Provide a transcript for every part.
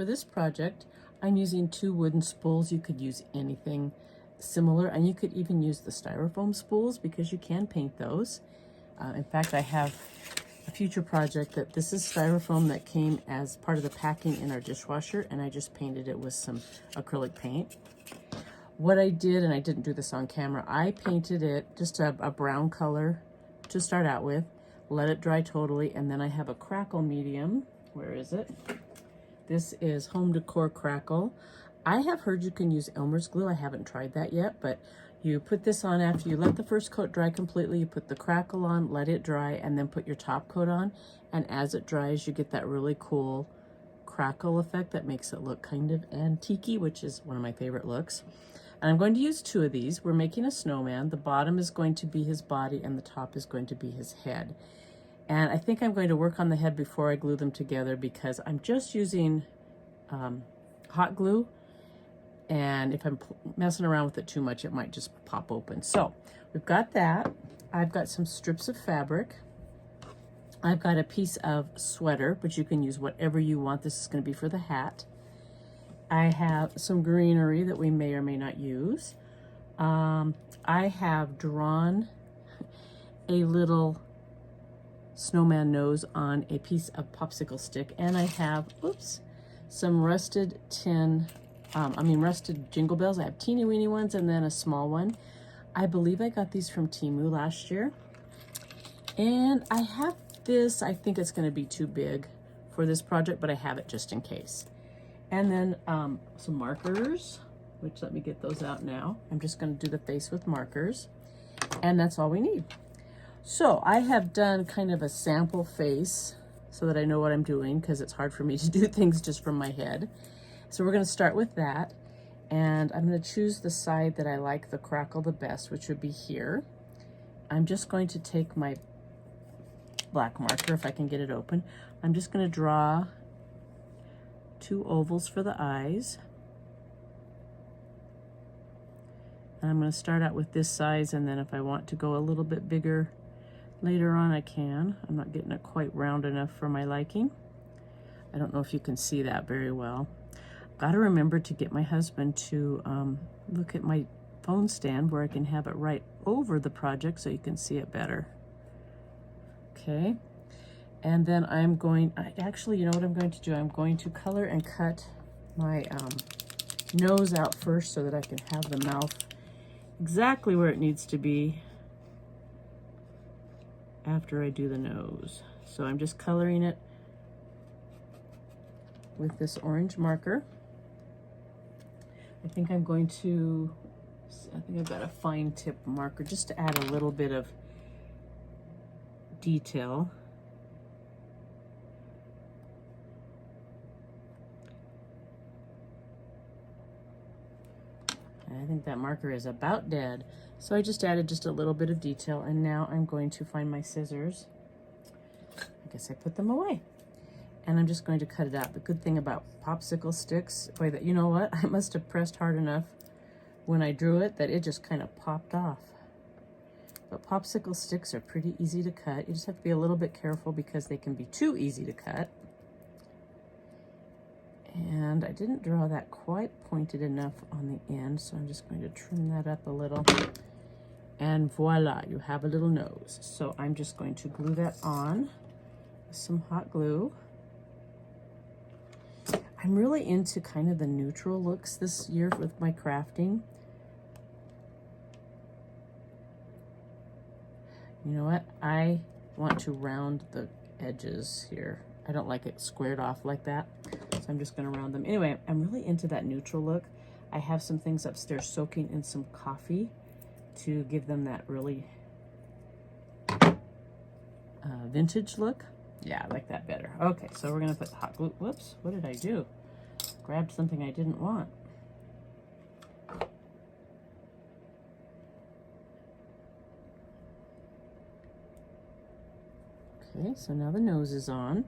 For this project, I'm using 2 wooden spools. You could use anything similar, and you could even use the styrofoam spools because you can paint those. In fact, I have a future project that this is styrofoam that came as part of the packing in our dishwasher, and I just painted it with some acrylic paint. What I did, and I didn't do this on camera, I painted it just a brown color to start out with, let it dry totally, and then I have a crackle medium. Where is it? This is Home Decor Crackle. I have heard you can use Elmer's glue. I haven't tried that yet, but you put this on after you let the first coat dry completely. You put the crackle on, let it dry, and then put your top coat on. And as it dries, you get that really cool crackle effect that makes it look kind of antique-y, which is one of my favorite looks. And I'm going to use 2 of these. We're making a snowman. The bottom is going to be his body, and the top is going to be his head. And I think I'm going to work on the head before I glue them together because I'm just using hot glue. And if I'm messing around with it too much, it might just pop open. So we've got that. I've got some strips of fabric. I've got a piece of sweater, but you can use whatever you want. This is going to be for the hat. I have some greenery that we may or may not use. I have drawn a little snowman nose on a piece of popsicle stick, and I have, some rusted rusted jingle bells. I have teeny weeny ones and then a small one. I believe I got these from Temu last year. And I have this, I think it's gonna be too big for this project, but I have it just in case. And then some markers, which let me get those out now. I'm just gonna do the face with markers, and that's all we need. So I have done kind of a sample face so that I know what I'm doing because it's hard for me to do things just from my head. So we're going to start with that, and I'm going to choose the side that I like the crackle the best, which would be here. I'm just going to take my black marker, if I can get it open. I'm just going to draw 2 ovals for the eyes. And I'm going to start out with this size, and then if I want to go a little bit bigger later on, I can. I'm not getting it quite round enough for my liking. I don't know if you can see that very well. Got to remember to get my husband to look at my phone stand where I can have it right over the project so you can see it better. Okay, and then I'm going, actually, you know what I'm going to do? I'm going to color and cut my nose out first so that I can have the mouth exactly where it needs to be after I do the nose. So I'm just coloring it with this orange marker. I think I've got a fine tip marker just to add a little bit of detail. And I think that marker is about dead. So I just added just a little bit of detail, and now I'm going to find my scissors. I guess I put them away. And I'm just going to cut it out. The good thing about popsicle sticks, boy, that, you know what? I must have pressed hard enough when I drew it that it just kind of popped off. But popsicle sticks are pretty easy to cut. You just have to be a little bit careful because they can be too easy to cut. And I didn't draw that quite pointed enough on the end, so I'm just going to trim that up a little. And voila, you have a little nose. So I'm just going to glue that on with some hot glue. I'm really into kind of the neutral looks this year with my crafting. You know what? I want to round the edges here. I don't like it squared off like that, so I'm just going to round them. Anyway, I'm really into that neutral look. I have some things upstairs soaking in some coffee to give them that really vintage look. Yeah, I like that better. Okay, so we're gonna put hot glue. Whoops, what did I do? Grabbed something I didn't want. Okay, so now the nose is on,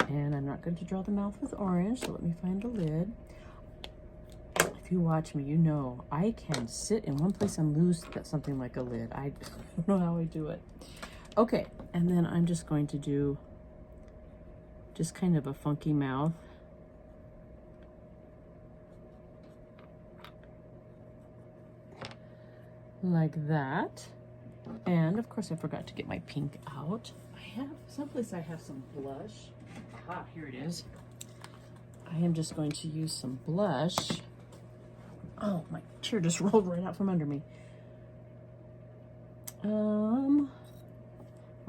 and I'm not going to draw the mouth with orange, so let me find the lid. If you watch me, you know I can sit in one place and lose something like a lid. I don't know how I do it. Okay, and then I'm just going to do just kind of a funky mouth. like that. And of course I forgot to get my pink out. Someplace I have some blush. Ah, here it is. I am just going to use some blush. Oh, my chair just rolled right out from under me. I'll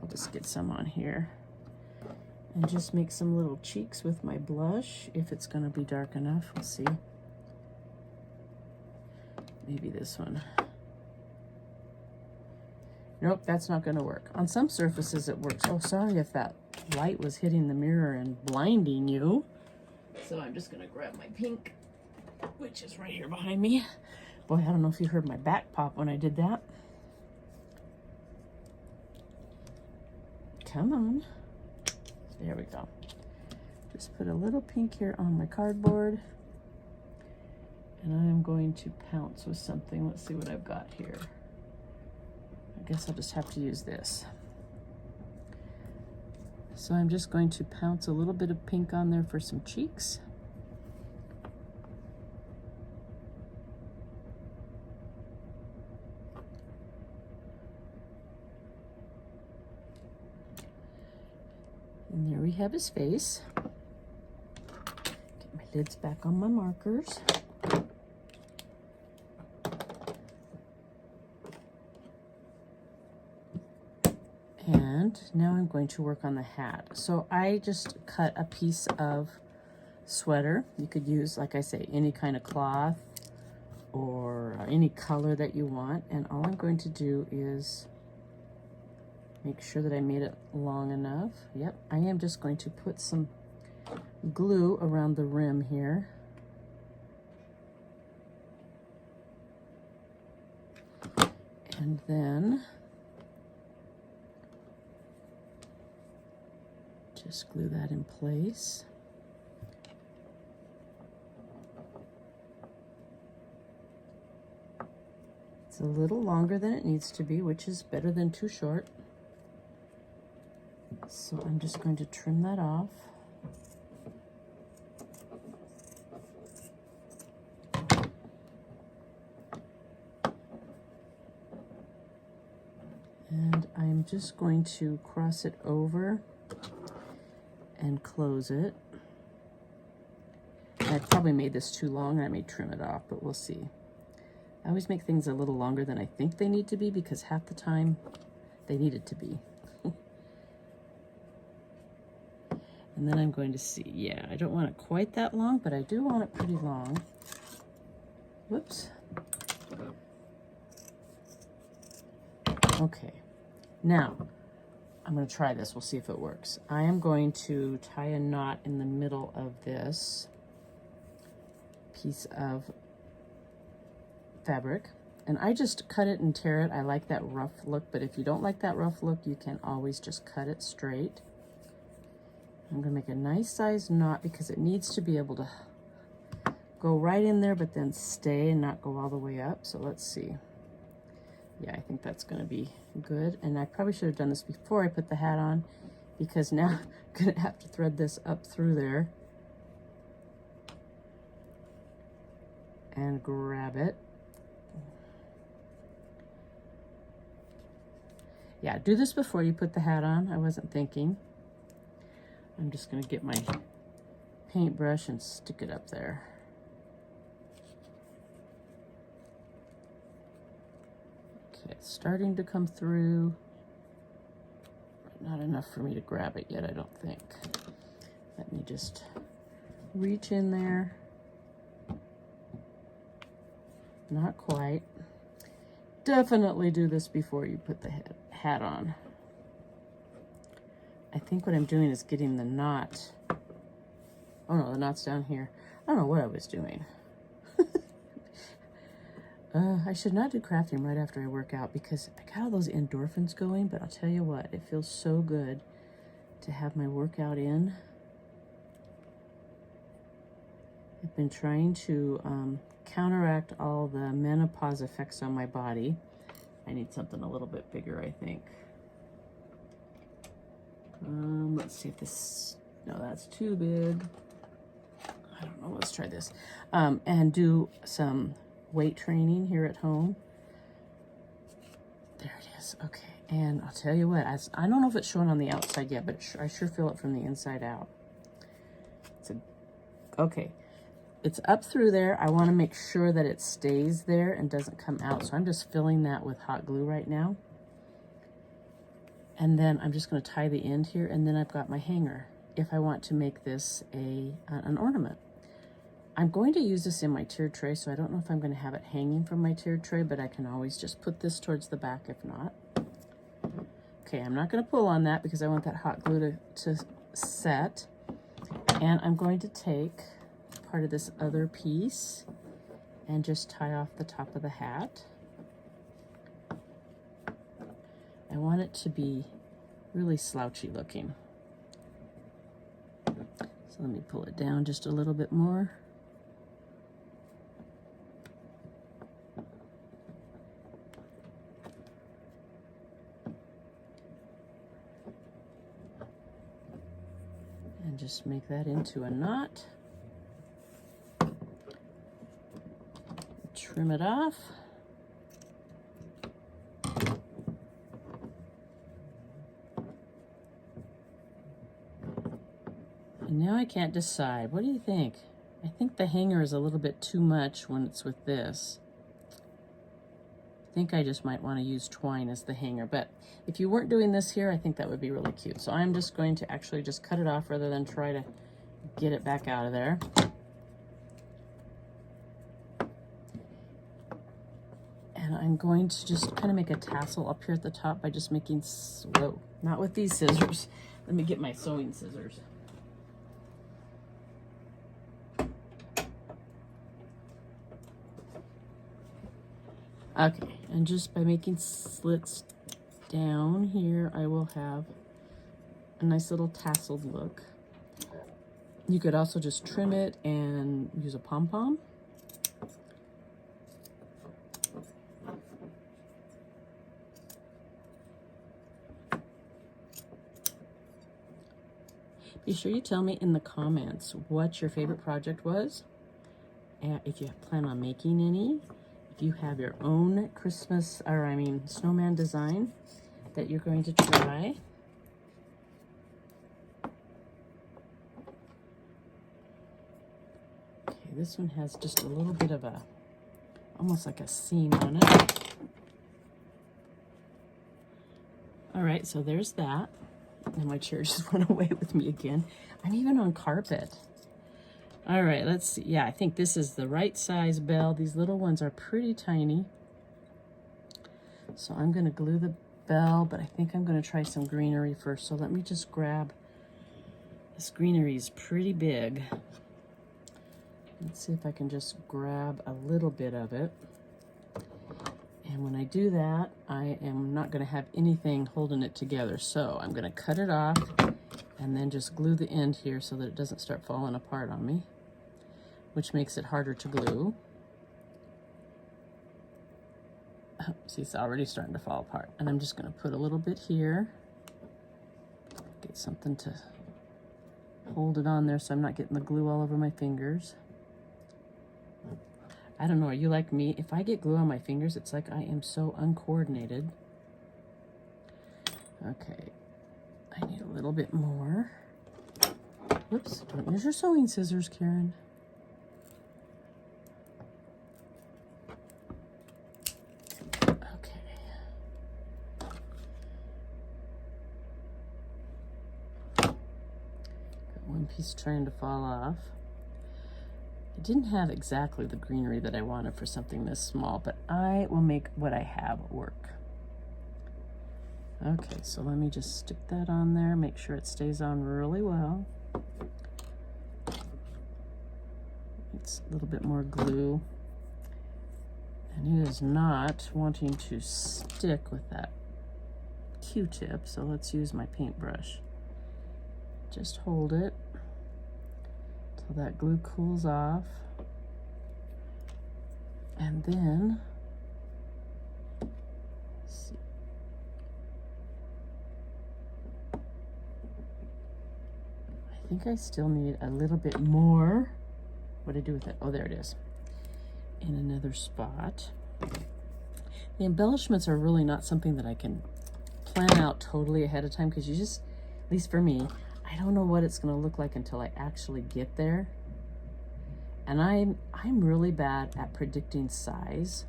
just get some on here and just make some little cheeks with my blush. If it's gonna be dark enough, we'll see. Maybe this one. Nope, that's not gonna work. On some surfaces it works. Oh, sorry if that light was hitting the mirror and blinding you. So I'm just gonna grab my pink, which is right here behind me. Boy, I don't know if you heard my back pop when I did that. Come on. There we go. Just put a little pink here on my cardboard. And I am going to pounce with something. Let's see what I've got here. I guess I'll just have to use this. So I'm just going to pounce a little bit of pink on there for some cheeks. And there we have his face. Get my lids back on my markers. And now I'm going to work on the hat. So I just cut a piece of sweater. You could use, like I say, any kind of cloth or any color that you want. And all I'm going to do is make sure that I made it long enough. Yep, I am just going to put some glue around the rim here. And then just glue that in place. It's a little longer than it needs to be, which is better than too short. So I'm just going to trim that off. And I'm just going to cross it over and close it. I probably made this too long and I may trim it off, but we'll see. I always make things a little longer than I think they need to be because half the time they need it to be. And then I'm going to see, yeah, I don't want it quite that long, but I do want it pretty long. Whoops. Okay, now I'm going to try this. We'll see if it works. I am going to tie a knot in the middle of this piece of fabric. And I just cut it and tear it. I like that rough look, but if you don't like that rough look, you can always just cut it straight. I'm going to make a nice size knot because it needs to be able to go right in there, but then stay and not go all the way up. So let's see. Yeah, I think that's going to be good. And I probably should have done this before I put the hat on because now I'm going to have to thread this up through there and grab it. Yeah, do this before you put the hat on. I wasn't thinking. I'm just going to get my paintbrush and stick it up there. Okay, it's starting to come through. Not enough for me to grab it yet, I don't think. Let me just reach in there. Not quite. Definitely do this before you put the hat on. I think what I'm doing is getting the knot. Oh no, the knot's down here. I don't know what I was doing. I should not do crafting right after I work out because I got all those endorphins going, but I'll tell you what, it feels so good to have my workout in. I've been trying to counteract all the menopause effects on my body. I need something a little bit bigger, I think. Let's see if this, no, that's too big. I don't know, let's try this. And do some weight training here at home. There it is. Okay, and I'll tell you what, I don't know if it's showing on the outside yet, but I sure feel it from the inside out. Okay, it's up through there. I want to make sure that it stays there and doesn't come out. So I'm just filling that with hot glue right now. And then I'm just going to tie the end here, and then I've got my hanger if I want to make this an ornament. I'm going to use this in my tiered tray, so I don't know if I'm going to have it hanging from my tiered tray, but I can always just put this towards the back if not. Okay, I'm not going to pull on that because I want that hot glue to set. And I'm going to take part of this other piece and just tie off the top of the hat. I want it to be really slouchy looking. So let me pull it down just a little bit more. And just make that into a knot. Trim it off. And now I can't decide. What do you think? I think the hanger is a little bit too much when it's with this. I think I just might want to use twine as the hanger, but if you weren't doing this here, I think that would be really cute. So I'm just going to actually just cut it off rather than try to get it back out of there. And I'm going to just kind of make a tassel up here at the top by just making, whoa, not with these scissors. Let me get my sewing scissors. Okay, and just by making slits down here, I will have a nice little tasseled look. You could also just trim it and use a pom-pom. Be sure you tell me in the comments what your favorite project was, if you plan on making any, if you have your own Christmas, or I mean snowman design that you're going to try. Okay, this one has just a little bit of a, almost like a seam on it. All right, so there's that. And my chair just went away with me again. I'm even on carpet. All right, let's see. Yeah, I think this is the right size bell. These little ones are pretty tiny. So I'm going to glue the bell, but I think I'm going to try some greenery first. So let me just grab, this greenery is pretty big. Let's see if I can just grab a little bit of it. And when I do that, I am not going to have anything holding it together. So I'm going to cut it off and then just glue the end here so that it doesn't start falling apart on me, which makes it harder to glue. Oh, see, it's already starting to fall apart. And I'm just going to put a little bit here. Get something to hold it on there so I'm not getting the glue all over my fingers. I don't know, are you like me? If I get glue on my fingers, it's like I am so uncoordinated. Okay, I need a little bit more. Whoops, don't use your sewing scissors, Karen. Okay. Got one piece trying to fall off. I didn't have exactly the greenery that I wanted for something this small, but I will make what I have work. Okay, so let me just stick that on there, make sure it stays on really well. It's a little bit more glue. And it is not wanting to stick with that Q-tip, so let's use my paintbrush. Just hold it till that glue cools off. And then, let's see. I think I still need a little bit more. What do I do with it? Oh, there it is. In another spot. The embellishments are really not something that I can plan out totally ahead of time, because you just, at least for me, I don't know what it's going to look like until I actually get there. And I'm really bad at predicting size.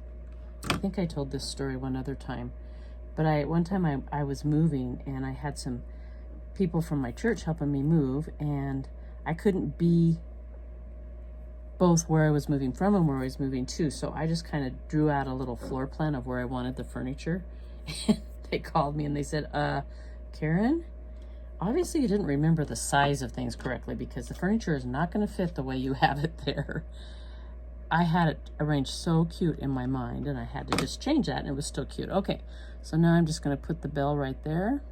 I think I told this story one other time, but one time I was moving, and I had some people from my church helping me move, and I couldn't be both where I was moving from and where I was moving to, so I just kind of drew out a little floor plan of where I wanted the furniture. They called me and they said, Karen, obviously you didn't remember the size of things correctly, because the furniture is not going to fit the way you have it there. I had it arranged so cute in my mind, and I had to just change that, and it was still cute. Okay, so now I'm just going to put the bell right there.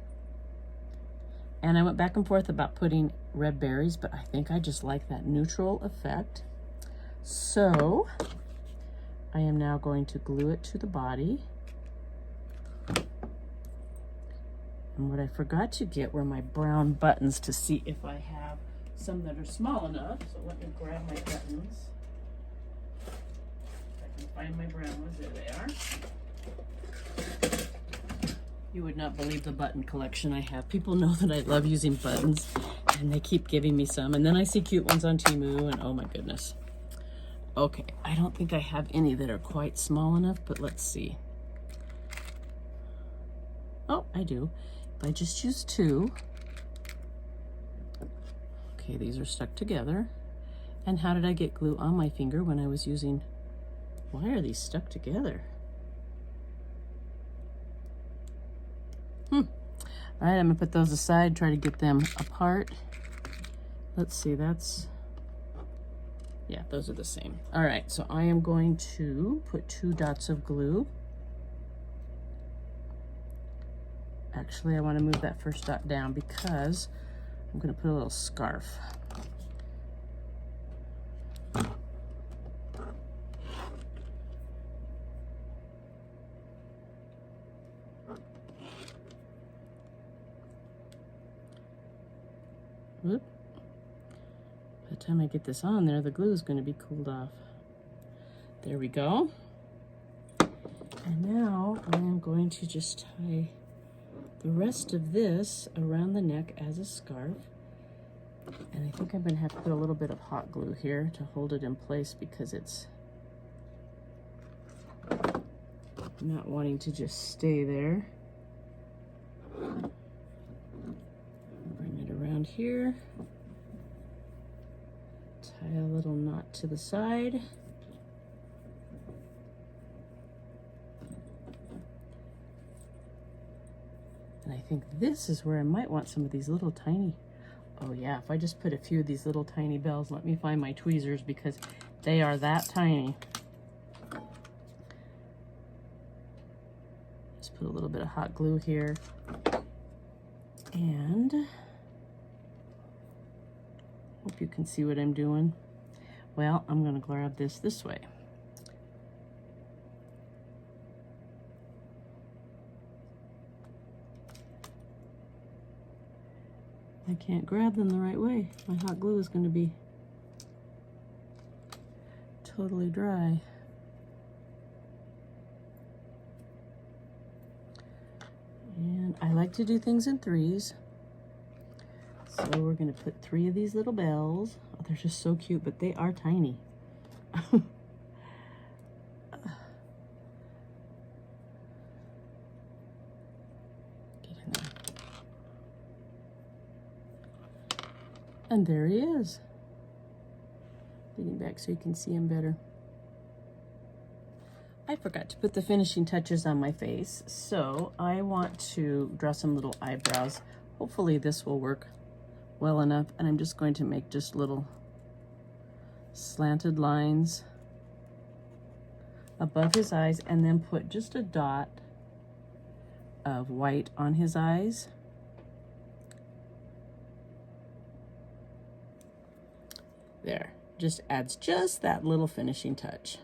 And I went back and forth about putting red berries, but I think I just like that neutral effect. So I am now going to glue it to the body. And what I forgot to get were my brown buttons to see if I have some that are small enough. So let me grab my buttons. If I can find my brown ones. There they are. You would not believe the button collection I have. People know that I love using buttons, and they keep giving me some. And then I see cute ones on Temu, and oh my goodness. Okay, I don't think I have any that are quite small enough, but let's see. Oh, I do. If I just use 2. Okay, these are stuck together. And how did I get glue on my finger when I was using... Why are these stuck together? All right, I'm gonna put those aside, try to get them apart. Let's see, yeah, those are the same. All right, so I am going to put 2 dots of glue. Actually, I want to move that first dot down because I'm going to put a little scarf. Whoop. By the time I get this on there, the glue is going to be cooled off. There we go. And now I am going to just tie the rest of this around the neck as a scarf. And I think I'm going to have to put a little bit of hot glue here to hold it in place, because it's not wanting to just stay there. Bring it around here. Tie a little knot to the side. And I think this is where I might want some of these little tiny, oh yeah, if I just put a few of these little tiny bells. Let me find my tweezers, because they are that tiny. Just put a little bit of hot glue here. And hope you can see what I'm doing. Well, I'm going to grab this way. I can't grab them the right way. My hot glue is going to be totally dry. And I like to do things in 3s. So we're going to put 3 of these little bells. Oh, they're just so cute, but they are tiny. Get in there. And there he is. Leaning back so you can see him better. I forgot to put the finishing touches on my face, so I want to draw some little eyebrows. Hopefully this will work well enough, and I'm just going to make just little slanted lines above his eyes, and then put just a dot of white on his eyes. There, just adds just that little finishing touch.